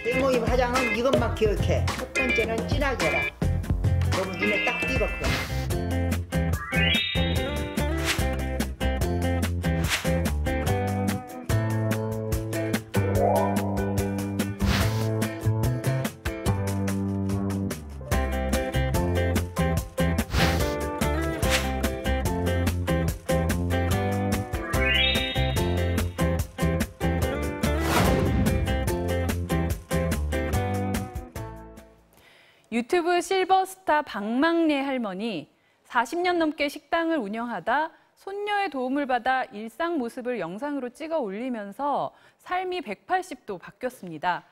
일모임 화장은 이것만 기억해. 첫 번째는 진하게 해라. 너무 눈에 딱 띄거든. 유튜브 실버스타 박막래 할머니 40년 넘게 식당을 운영하다 손녀의 도움을 받아 일상 모습을 영상으로 찍어 올리면서 삶이 180도 바뀌었습니다.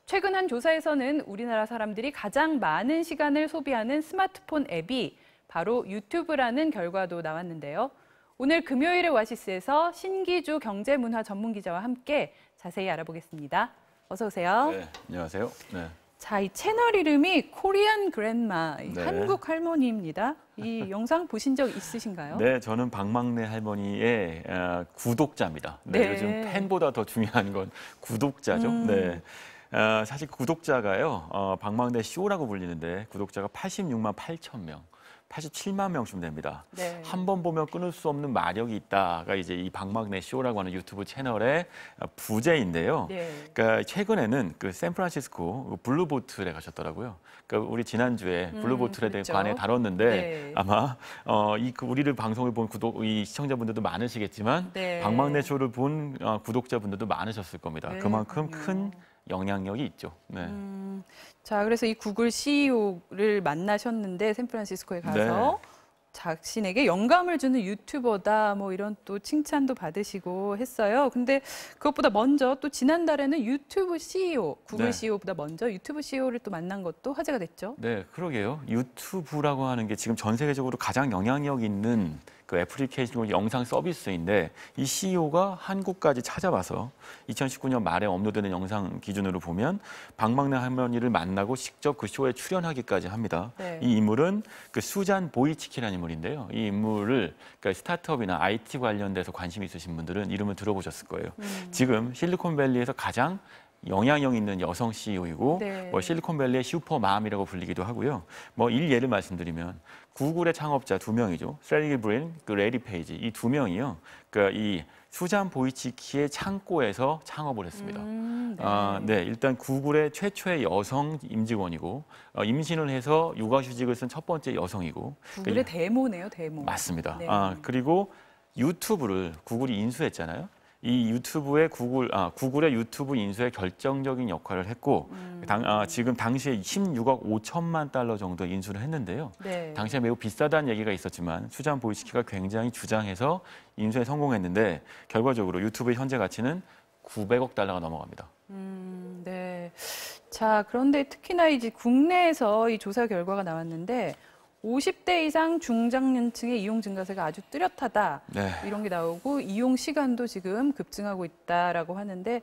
최근 한 조사에서는 우리나라 사람들이 가장 많은 시간을 소비하는 스마트폰 앱이 바로 유튜브라는 결과도 나왔는데요. 오늘 금요일의 오아시스에서 신기주 경제문화 전문기자와 함께 자세히 알아보겠습니다. 어서 오세요. 네, 안녕하세요. 네. 자, 이 채널 이름이 코리안 그랜마, 네. 한국 할머니입니다. 이 영상 보신 적 있으신가요? 네, 저는 박막래 할머니의 구독자입니다. 네, 요즘 팬보다 더 중요한 건 구독자죠. 네. 사실 구독자가요, 박막래 쇼라고 불리는데 구독자가 86만 8천 명. 87만 명쯤 됩니다. 네. 한 번 보면 끊을 수 없는 마력이 있다가 이제 이 박막래 쇼라고 하는 유튜브 채널의 부제인데요. 네. 그러니까 최근에는 그 샌프란시스코 블루보틀에 가셨더라고요. 그러니까 우리 지난주에 블루보틀에 대해 그렇죠. 관해 다뤘는데 네. 아마 우리를 방송을 본 이 시청자분들도 많으시겠지만 네. 박막래 쇼를 본 구독자분들도 많으셨을 겁니다. 네, 그만큼 그럼요. 큰 영향력이 있죠. 네. 자, 그래서 이 구글 CEO를 만나셨는데 샌프란시스코에 가서 자신에게 영감을 주는 유튜버다 뭐 이런 또 칭찬도 받으시고 했어요. 근데 그것보다 먼저 또 지난달에는 유튜브 CEO, 구글 네. CEO보다 먼저 유튜브 CEO를 또 만난 것도 화제가 됐죠. 네, 그러게요. 유튜브라고 하는 게 지금 전 세계적으로 가장 영향력 있는 그 애플리케이션 영상 서비스인데 이 CEO가 한국까지 찾아와서 2019년 말에 업로드된 영상 기준으로 보면 박막래 할머니를 만나고 직접 그 쇼에 출연하기까지 합니다. 네. 이 인물은 그 수잔 보이치키라는 인물인데요. 이 인물을 그러니까 스타트업이나 IT 관련돼서 관심 있으신 분들은 이름을 들어보셨을 거예요. 지금 실리콘밸리에서 가장 영향력 있는 여성 CEO이고 네. 뭐 실리콘밸리의 슈퍼맘이라고 불리기도 하고요. 뭐 일예를 말씀드리면 구글의 창업자 2명이죠. 세르게이 브린, 그 레리 페이지 이 2명이요. 그러니까 이 수잔 보이치키의 창고에서 창업을 했습니다. 네, 일단 구글의 최초의 여성 임직원이고 임신을 해서 육아휴직을 쓴 첫 번째 여성이고 구글의 데모네요, 데모. 맞습니다. 네. 그리고 유튜브를 구글이 인수했잖아요. 이 유튜브의 구글의 유튜브 인수에 결정적인 역할을 했고 지금 당시에 16억 5천만 달러 정도 인수를 했는데요. 네. 당시에 매우 비싸다는 얘기가 있었지만 수잔 보이치키가 굉장히 주장해서 인수에 성공했는데 결과적으로 유튜브의 현재 가치는 900억 달러가 넘어갑니다. 네. 자, 그런데 특히나 이제 국내에서 이 조사 결과가 나왔는데 50대 이상 중장년층의 이용 증가세가 아주 뚜렷하다. 네. 이런 게 나오고 이용 시간도 지금 급증하고 있다라고 하는데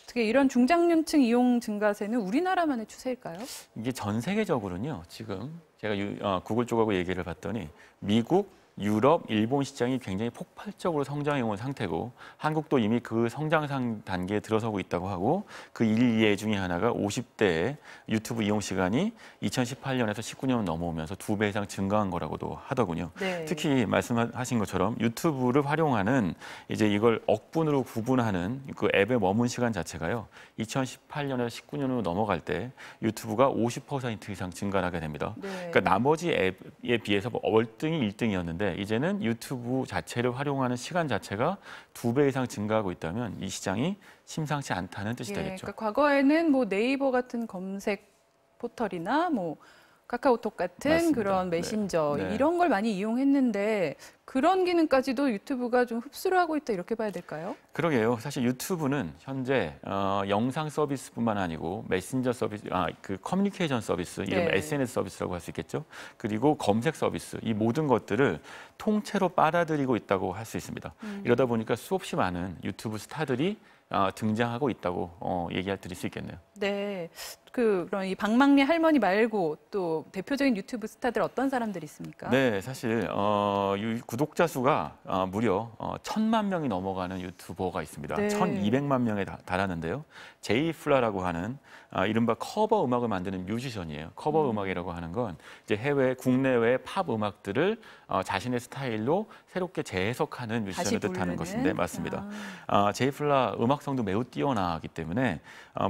어떻게 이런 중장년층 이용 증가세는 우리나라만의 추세일까요? 이게 전 세계적으로는요. 지금 제가 구글 쪽하고 얘기를 봤더니 미국, 유럽, 일본 시장이 굉장히 폭발적으로 성장해온 상태고 한국도 이미 그 성장상 단계에 들어서고 있다고 하고 그 일예 중에 하나가 50대의 유튜브 이용 시간이 2018년에서 19년 넘어오면서 2배 이상 증가한 거라고도 하더군요. 네. 특히 말씀하신 것처럼 유튜브를 활용하는 이제 이걸 억분으로 구분하는 그 앱에 머문 시간 자체가요. 2018년에서 19년으로 넘어갈 때 유튜브가 50% 이상 증가하게 됩니다. 네. 그러니까 나머지 앱에 비해서 월등히 1등이었는데 이제는 유튜브 자체를 활용하는 시간 자체가 2배 이상 증가하고 있다면 이 시장이 심상치 않다는 뜻이 되겠죠. 그러니까 과거에는 뭐 네이버 같은 검색 포털이나 뭐 카카오톡 같은 맞습니다. 그런 메신저 네. 이런 걸 많이 이용했는데 그런 기능까지도 유튜브가 좀 흡수를 하고 있다 이렇게 봐야 될까요? 그러게요. 사실 유튜브는 현재 영상 서비스뿐만 아니고 메신저 서비스, 그 커뮤니케이션 서비스, 이른바 네. SNS 서비스라고 할 수 있겠죠. 그리고 검색 서비스, 이 모든 것들을 통째로 빨아들이고 있다고 할 수 있습니다. 이러다 보니까 수없이 많은 유튜브 스타들이 등장하고 있다고 얘기할 드릴 수 있겠네요. 네. 그럼 이 방망리 할머니 말고 또 대표적인 유튜브 스타들 어떤 사람들이 있습니까? 네, 사실 이 구독자 수가 무려 1,000만 명이 넘어가는 유튜버가 있습니다. 네. 1,200만 명에 달하는데요. 제이플라라고 하는 이른바 커버 음악을 만드는 뮤지션이에요. 커버 음악이라고 하는 건 이제 국내외 팝 음악들을 자신의 스타일로 새롭게 재해석하는 뮤지션을 뜻하는 것인데 맞습니다. 제이플라 음악성도 매우 뛰어나기 때문에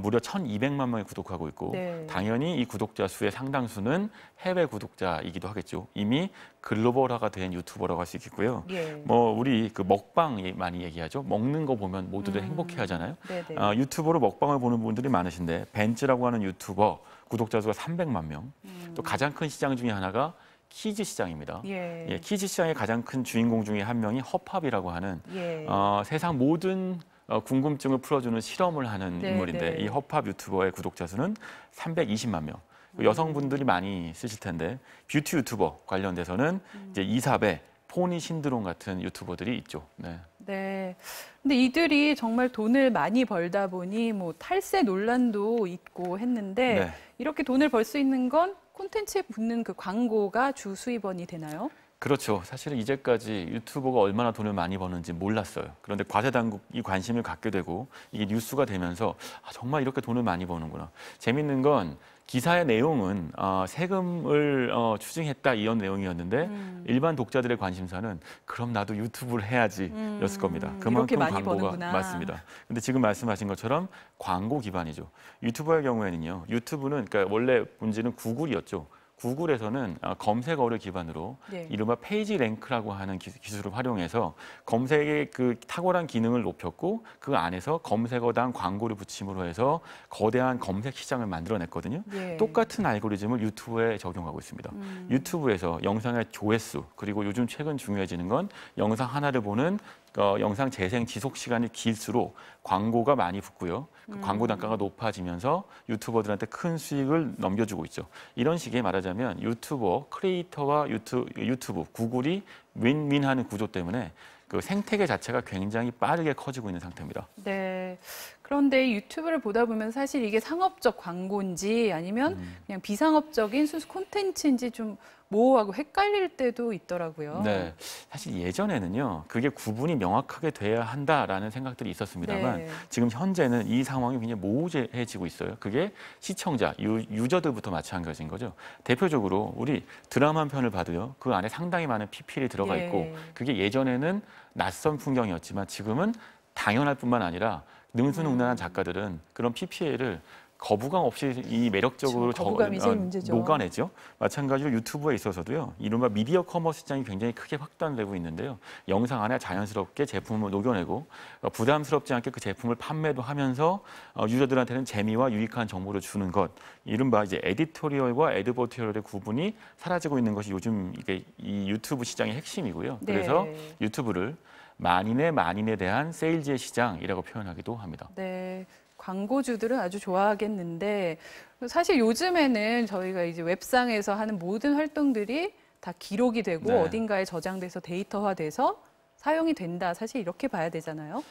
무려 1,200만 명이 구독하고 있고 네. 당연히 이 구독자 수의 상당수는 해외 구독자이기도 하겠죠. 이미 글로벌화가 된 유튜버라고 할 수 있겠고요. 예. 우리 그 먹방 많이 얘기하죠. 먹는 거 보면 모두들 행복해하잖아요. 유튜버로 먹방을 보는 분들이 많으신데 벤츠라고 하는 유튜버 구독자 수가 300만 명. 또 가장 큰 시장 중에 하나가 키즈 시장입니다. 예. 키즈 시장의 가장 큰 주인공 중에 한 명이 허팝이라고 하는 예. 세상 모든 궁금증을 풀어주는 실험을 하는 네, 인물인데 네. 이 허팝 유튜버의 구독자 수는 320만 명. 여성분들이 많이 쓰실 텐데 뷰티 유튜버 관련돼서는 이제 이사배, 포니 신드롬 같은 유튜버들이 있죠. 네. 네. 근데 이들이 정말 돈을 많이 벌다 보니 뭐 탈세 논란도 있고 했는데 네. 이렇게 돈을 벌 수 있는 건 콘텐츠에 붙는 그 광고가 주 수입원이 되나요? 그렇죠. 사실은 이제까지 유튜버가 얼마나 돈을 많이 버는지 몰랐어요. 그런데 과세 당국이 관심을 갖게 되고 이게 뉴스가 되면서 정말 이렇게 돈을 많이 버는구나. 재밌는 건 기사의 내용은 세금을 추징했다 이런 내용이었는데 일반 독자들의 관심사는 그럼 나도 유튜브를 해야지였을 겁니다. 이렇게 그만큼 많이 광고가 버는구나. 맞습니다. 근데 지금 말씀하신 것처럼 광고 기반이죠. 유튜버의 경우에는요. 유튜브는 그러니까 원래 본질은 구글이었죠. 구글에서는 검색어를 기반으로 네. 이른바 페이지 랭크라고 하는 기술을 활용해서 검색의 그 탁월한 기능을 높였고 그 안에서 검색어당 광고를 붙임으로 해서 거대한 검색 시장을 만들어냈거든요. 예. 똑같은 알고리즘을 유튜브에 적용하고 있습니다. 유튜브에서 영상의 조회수 그리고 요즘 최근 중요해지는 건 영상 하나를 보는 영상 재생 지속 시간이 길수록 광고가 많이 붙고요. 그 광고 단가가 높아지면서 유튜버들한테 큰 수익을 넘겨주고 있죠. 이런 식의 말하자면 유튜버, 크리에이터와 유튜브, 구글이 윈윈하는 구조 때문에 그 생태계 자체가 굉장히 빠르게 커지고 있는 상태입니다. 네. 그런데 이 유튜브를 보다 보면 사실 이게 상업적 광고인지 아니면 그냥 비상업적인 순수 콘텐츠인지 좀 모호하고 헷갈릴 때도 있더라고요. 네, 사실 예전에는요, 그게 구분이 명확하게 돼야 한다라는 생각들이 있었습니다만 네. 지금 현재는 이 상황이 굉장히 모호해지고 있어요. 그게 시청자, 유저들부터 마찬가지인 거죠. 대표적으로 우리 드라마 한 편을 봐도요, 그 안에 상당히 많은 PPL이 들어가 예. 있고 그게 예전에는 낯선 풍경이었지만 지금은 당연할 뿐만 아니라 능수능란한 작가들은 그런 PPL을 거부감 없이 이 매력적으로 그렇죠. 거부감이 제일 문제죠. 녹아내죠. 마찬가지로 유튜브에 있어서도요. 이른바 미디어 커머스 시장이 굉장히 크게 확단되고 있는데요. 영상 안에 자연스럽게 제품을 녹여내고 부담스럽지 않게 그 제품을 판매도 하면서 유저들한테는 재미와 유익한 정보를 주는 것. 이른바 이제 에디토리얼과 에드버티얼의 구분이 사라지고 있는 것이 요즘 이게 이 유튜브 시장의 핵심이고요. 네. 그래서 유튜브를 만인에 대한 세일즈의 시장이라고 표현하기도 합니다. 네. 광고주들은 아주 좋아하겠는데 사실 요즘에는 저희가 이제 웹상에서 하는 모든 활동들이 다 기록이 되고 네. 어딘가에 저장돼서 데이터화돼서 사용이 된다. 사실 이렇게 봐야 되잖아요.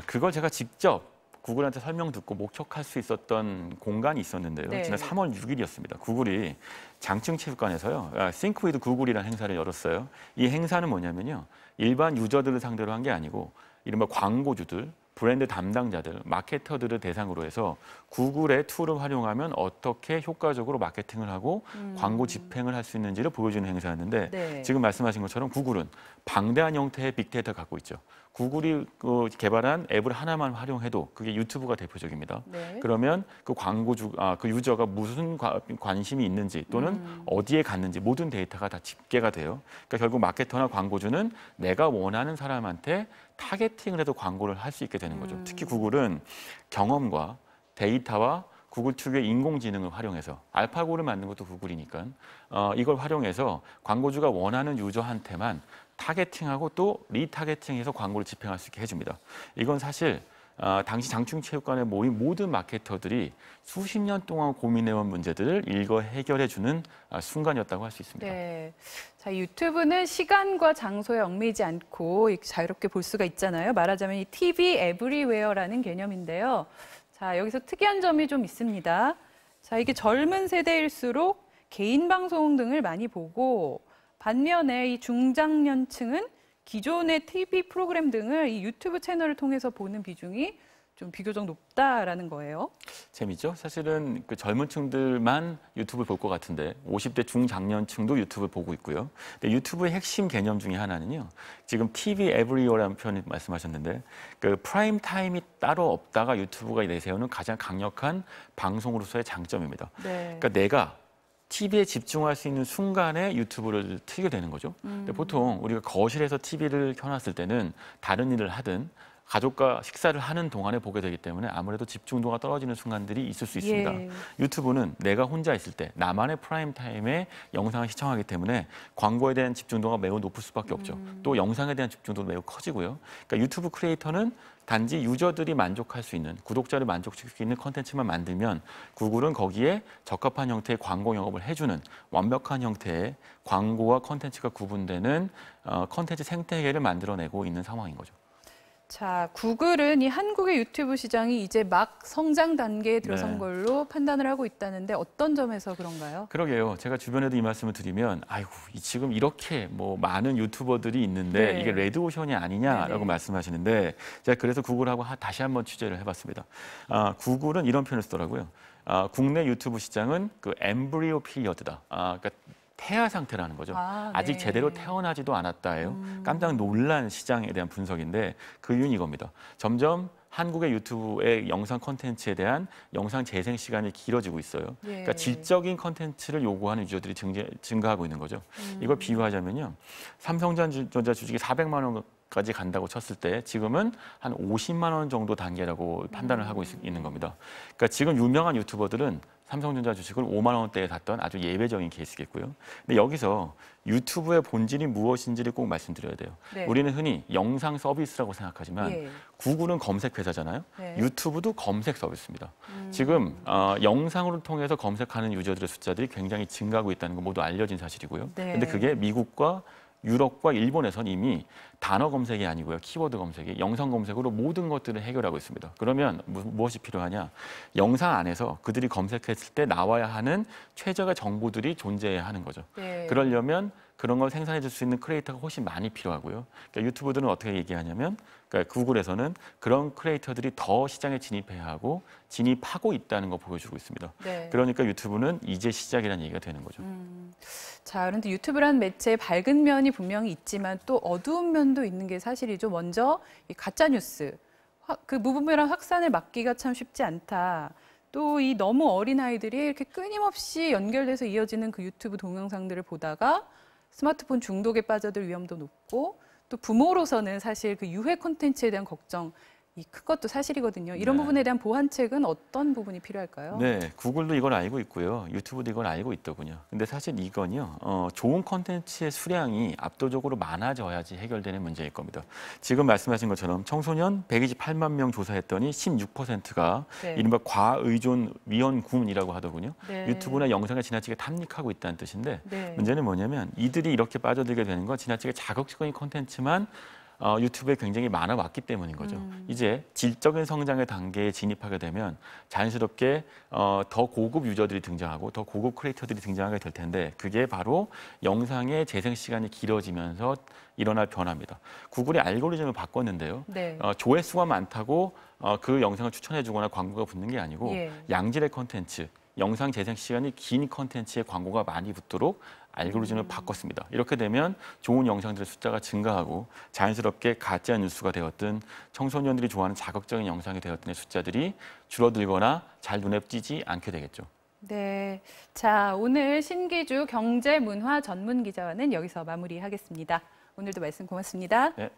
그걸 제가 직접 구글한테 설명 듣고 목격할 수 있었던 공간이 있었는데요. 네. 지난 3월 6일이었습니다. 구글이 장충체육관에서요. Think with Google이라는 행사를 열었어요. 이 행사는 뭐냐면요. 일반 유저들을 상대로 한 게 아니고 이른바 광고주들, 브랜드 담당자들, 마케터들을 대상으로 해서 구글의 툴을 활용하면 어떻게 효과적으로 마케팅을 하고 광고 집행을 할 수 있는지를 보여주는 행사였는데 네. 지금 말씀하신 것처럼 구글은 방대한 형태의 빅데이터를 갖고 있죠. 구글이 개발한 앱을 하나만 활용해도 그게 유튜브가 대표적입니다. 네. 그러면 그 광고주, 그 유저가 무슨 관심이 있는지 또는 어디에 갔는지 모든 데이터가 다 집계가 돼요. 그러니까 결국 마케터나 광고주는 내가 원하는 사람한테 타겟팅을 해서 광고를 할 수 있게 되는 거죠. 특히 구글은 경험과 데이터와 구글 특유의 인공지능을 활용해서 알파고를 만든 것도 구글이니까 이걸 활용해서 광고주가 원하는 유저한테만 타겟팅하고 또 리타겟팅해서 광고를 집행할 수 있게 해줍니다. 이건 사실 당시 장충체육관에 모인 모든 마케터들이 수십 년 동안 고민해온 문제들을 일거 해결해주는 순간이었다고 할 수 있습니다. 네. 자, 유튜브는 시간과 장소에 얽매이지 않고 자유롭게 볼 수가 있잖아요. 말하자면 이 TV 에브리웨어라는 개념인데요. 자, 여기서 특이한 점이 좀 있습니다. 자, 이게 젊은 세대일수록 개인 방송 등을 많이 보고 반면에 이 중장년층은 기존의 TV 프로그램 등을 이 유튜브 채널을 통해서 보는 비중이 좀 비교적 높다라는 거예요. 재밌죠? 사실은 그 젊은 층들만 유튜브를 볼 것 같은데 50대 중장년층도 유튜브를 보고 있고요. 근데 유튜브의 핵심 개념 중에 하나는요. 지금 TV 에브리어라는 표현을 말씀하셨는데 그 프라임 타임이 따로 없다가 유튜브가 내세우는 가장 강력한 방송으로서의 장점입니다. 네. 그러니까 내가 TV에 집중할 수 있는 순간에 유튜브를 틀게 되는 거죠. 근데 보통 우리가 거실에서 TV를 켜놨을 때는 다른 일을 하든 가족과 식사를 하는 동안에 보게 되기 때문에 아무래도 집중도가 떨어지는 순간들이 있을 수 있습니다. 예. 유튜브는 내가 혼자 있을 때 나만의 프라임 타임에 영상을 시청하기 때문에 광고에 대한 집중도가 매우 높을 수밖에 없죠. 또 영상에 대한 집중도도 매우 커지고요. 그러니까 유튜브 크리에이터는 단지 유저들이 만족할 수 있는, 구독자를 만족시킬 수 있는 컨텐츠만 만들면 구글은 거기에 적합한 형태의 광고 영업을 해주는 완벽한 형태의 광고와 컨텐츠가 구분되는 컨텐츠 생태계를 만들어내고 있는 상황인 거죠. 자, 구글은 이 한국의 유튜브 시장이 이제 막 성장 단계에 들어선 네. 걸로 판단을 하고 있다는데 어떤 점에서 그런가요? 그러게요. 제가 주변에도 이 말씀을 드리면 아이고 지금 이렇게 뭐 많은 유튜버들이 있는데 네. 이게 레드오션이 아니냐라고 네네. 말씀하시는데 제가 그래서 구글하고 다시 한번 취재를 해봤습니다. 구글은 이런 표현을 쓰더라고요. 국내 유튜브 시장은 그 엠브리오 피리어드다. 그러니까 태아 상태라는 거죠. 아직 네. 제대로 태어나지도 않았다예요. 깜짝 놀란 시장에 대한 분석인데 그 이유는 이겁니다. 점점 한국의 유튜브의 영상 콘텐츠에 대한 영상 재생 시간이 길어지고 있어요. 예. 그러니까 질적인 콘텐츠를 요구하는 유저들이 증가하고 있는 거죠. 이걸 비유하자면요. 삼성전자 주식이 400만 원까지 간다고 쳤을 때 지금은 한 50만 원 정도 단계라고 판단을 하고 있는 겁니다. 그러니까 지금 유명한 유튜버들은 삼성전자 주식을 5만 원대에 샀던 아주 예외적인 케이스겠고요. 근데 여기서 유튜브의 본질이 무엇인지를 꼭 말씀드려야 돼요. 네. 우리는 흔히 영상 서비스라고 생각하지만 예. 구글은 검색 회사잖아요. 네. 유튜브도 검색 서비스입니다. 지금 영상으로 통해서 검색하는 유저들의 숫자들이 굉장히 증가하고 있다는 건 모두 알려진 사실이고요. 네. 근데 그게 미국과 유럽과 일본에선 이미 단어 검색이 아니고요. 키워드 검색이 영상 검색으로 모든 것들을 해결하고 있습니다. 그러면 무엇이 필요하냐? 영상 안에서 그들이 검색했을 때 나와야 하는 최적의 정보들이 존재해야 하는 거죠. 네. 그러려면 그런 걸 생산해 줄 수 있는 크리에이터가 훨씬 많이 필요하고요. 그러니까 유튜브들은 어떻게 얘기하냐면 그러니까 구글에서는 그런 크리에이터들이 더 시장에 진입해야 하고 진입하고 있다는 거 보여주고 있습니다. 네. 그러니까 유튜브는 이제 시작이라는 얘기가 되는 거죠. 자, 그런데 유튜브라는 매체의 밝은 면이 분명히 있지만 또 어두운 면도 있는 게 사실이죠. 먼저 이 가짜 뉴스, 그 무분별한 확산을 막기가 참 쉽지 않다. 또 이 너무 어린 아이들이 이렇게 끊임없이 연결돼서 이어지는 그 유튜브 동영상들을 보다가 스마트폰 중독에 빠져들 위험도 높고 또 부모로서는 사실 그 유해 콘텐츠에 대한 걱정이 큰 것도 사실이거든요. 이런 네. 부분에 대한 보완책은 어떤 부분이 필요할까요? 네, 구글도 이걸 알고 있고요. 유튜브도 이걸 알고 있더군요. 근데 사실 이건요, 좋은 콘텐츠의 수량이 압도적으로 많아져야지 해결되는 문제일 겁니다. 지금 말씀하신 것처럼 청소년 128만 명 조사했더니 16%가 네. 이른바 과의존 위헌군이라고 하더군요. 네. 유튜브나 영상에 지나치게 탐닉하고 있다는 뜻인데 네. 문제는 뭐냐면 이들이 이렇게 빠져들게 되는 건 지나치게 자극적인 콘텐츠만 유튜브에 굉장히 많아왔기 때문인 거죠. 이제 질적인 성장의 단계에 진입하게 되면 자연스럽게 더 고급 유저들이 등장하고 더 고급 크리에이터들이 등장하게 될 텐데 그게 바로 영상의 재생 시간이 길어지면서 일어날 변화입니다. 구글이 알고리즘을 바꿨는데요. 네. 조회수가 많다고 그 영상을 추천해주거나 광고가 붙는 게 아니고 예. 양질의 콘텐츠, 영상 재생 시간이 긴 콘텐츠에 광고가 많이 붙도록 알고리즘을 바꿨습니다. 이렇게 되면 좋은 영상들의 숫자가 증가하고 자연스럽게 가짜 뉴스가 되었든 청소년들이 좋아하는 자극적인 영상이 되었든의 숫자들이 줄어들거나 잘 눈에 띄지 않게 되겠죠. 네. 자, 오늘 신기주 경제문화 전문 기자와는 여기서 마무리하겠습니다. 오늘도 말씀 고맙습니다. 네.